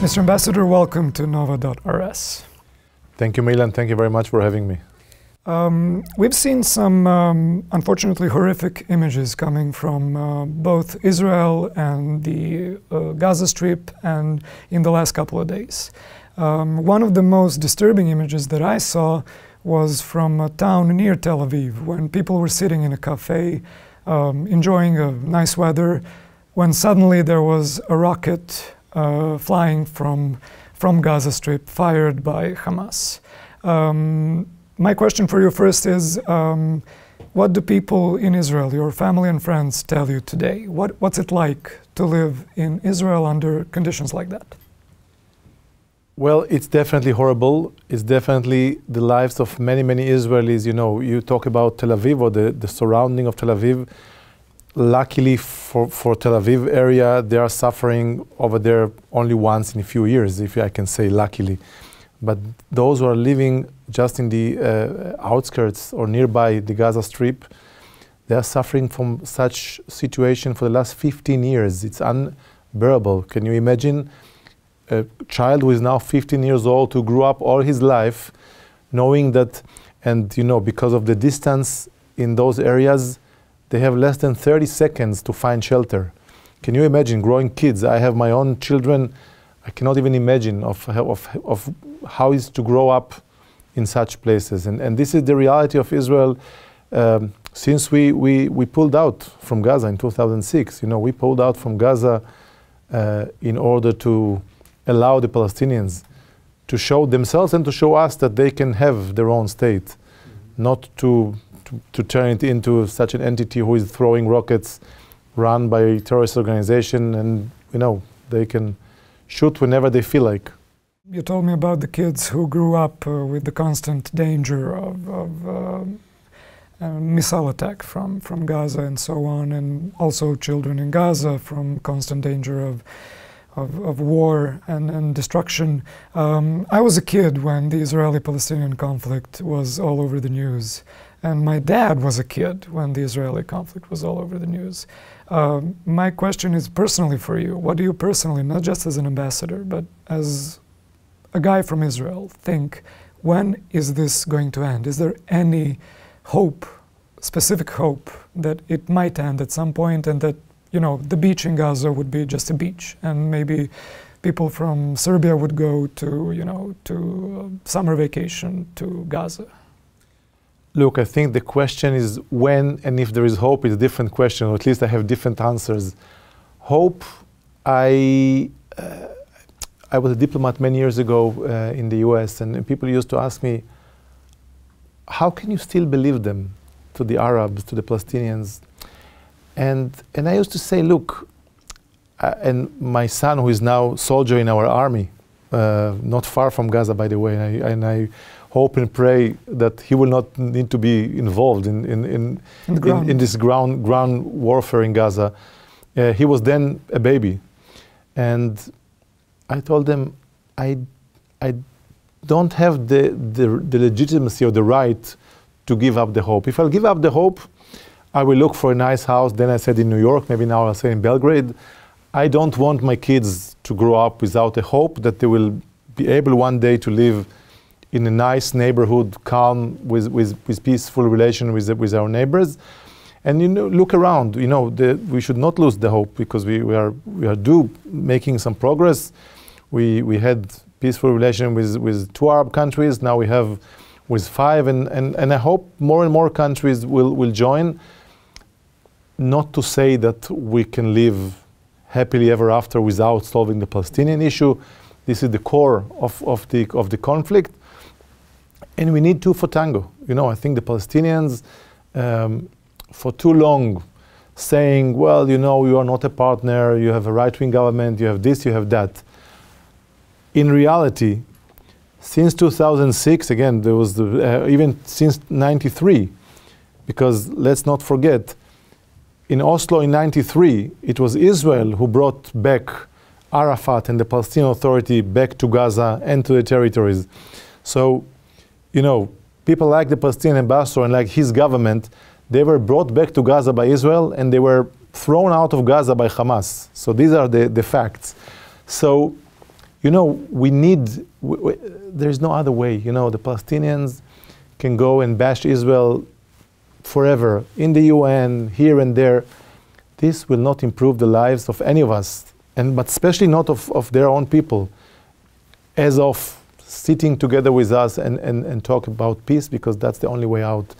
Mr. Ambassador, welcome to Nova.rs. Thank you, Milan. Thank you very much for having me. We've seen some unfortunately horrific images coming from both Israel and the Gaza Strip and in the last couple of days. One of the most disturbing images that I saw was from a town near Tel Aviv, when people were sitting in a cafe enjoying a nice weather, when suddenly there was a rocket flying from Gaza Strip, fired by Hamas. My question for you first is, what do people in Israel, your family and friends, tell you today? What's it like to live in Israel under conditions like that? Well, it's definitely horrible. It's definitely the lives of many, many Israelis. You know, you talk about Tel Aviv or the surrounding of Tel Aviv. Luckily for Tel Aviv area, they are suffering over there only once in a few years, if I can say luckily. But those who are living just in the outskirts or nearby the Gaza Strip, they are suffering from such situation for the last 15 years. It's unbearable. Can you imagine a child who is now 15 years old who grew up all his life knowing that, and you know, because of the distance in those areas, they have less than 30 seconds to find shelter. Can you imagine growing kids? I have my own children. I cannot even imagine of how it's to grow up in such places. And this is the reality of Israel since we pulled out from Gaza in 2006. You know, we pulled out from Gaza in order to allow the Palestinians to show themselves and to show us that they can have their own state, not to turn it into such an entity who is throwing rockets run by a terrorist organization, and you know, they can shoot whenever they feel like. You told me about the kids who grew up with the constant danger of missile attack from Gaza and so on, and also children in Gaza from constant danger of war and destruction. I was a kid when the Israeli-Palestinian conflict was all over the news. And my dad was a kid when the Israeli conflict was all over the news. My question is personally for you. What do you personally, not just as an ambassador, but as a guy from Israel, think, when is this going to end? Is there any hope, specific hope, that it might end at some point and that, you know, the beach in Gaza would be just a beach and maybe people from Serbia would go to, you know, to summer vacation to Gaza? Look, I think the question is when and if there is hope is a different question, or at least I have different answers. Hope, I was a diplomat many years ago in the US, and people used to ask me, how can you still believe them, to the Arabs, to the Palestinians? And I used to say, look, and my son, who is now soldier in our army, not far from Gaza, by the way, and I hope and pray that he will not need to be involved in this ground warfare in Gaza. He was then a baby. And I told them, I don't have the legitimacy or the right to give up the hope. If I'll give up the hope, I will look for a nice house. Then I said in New York, maybe now I'll say in Belgrade. I don't want my kids to grow up without a hope that they will be able one day to live in a nice neighborhood, calm, with peaceful relation with our neighbors. And you know, look around, you know, we should not lose the hope, because we are making some progress. We had peaceful relation with 2 Arab countries, now we have with 5, and I hope more and more countries will join. Not to say that we can live happily ever after without solving the Palestinian issue. This is the core of the conflict. And we need two for tango. You know, I think the Palestinians, for too long, saying, well, you know, you are not a partner, you have a right-wing government, you have this, you have that. In reality, since 2006, again, there was even since '93, because let's not forget, in Oslo in '93, it was Israel who brought back Arafat and the Palestinian Authority back to Gaza and to the territories. So, you know, people like the Palestinian ambassador and like his government, they were brought back to Gaza by Israel and they were thrown out of Gaza by Hamas. So these are the facts. So you know, there's no other way. You know, the Palestinians can go and bash Israel forever, in the UN, here and there. This will not improve the lives of any of us, but especially not of their own people, as of sitting together with us and talk about peace, because that's the only way out.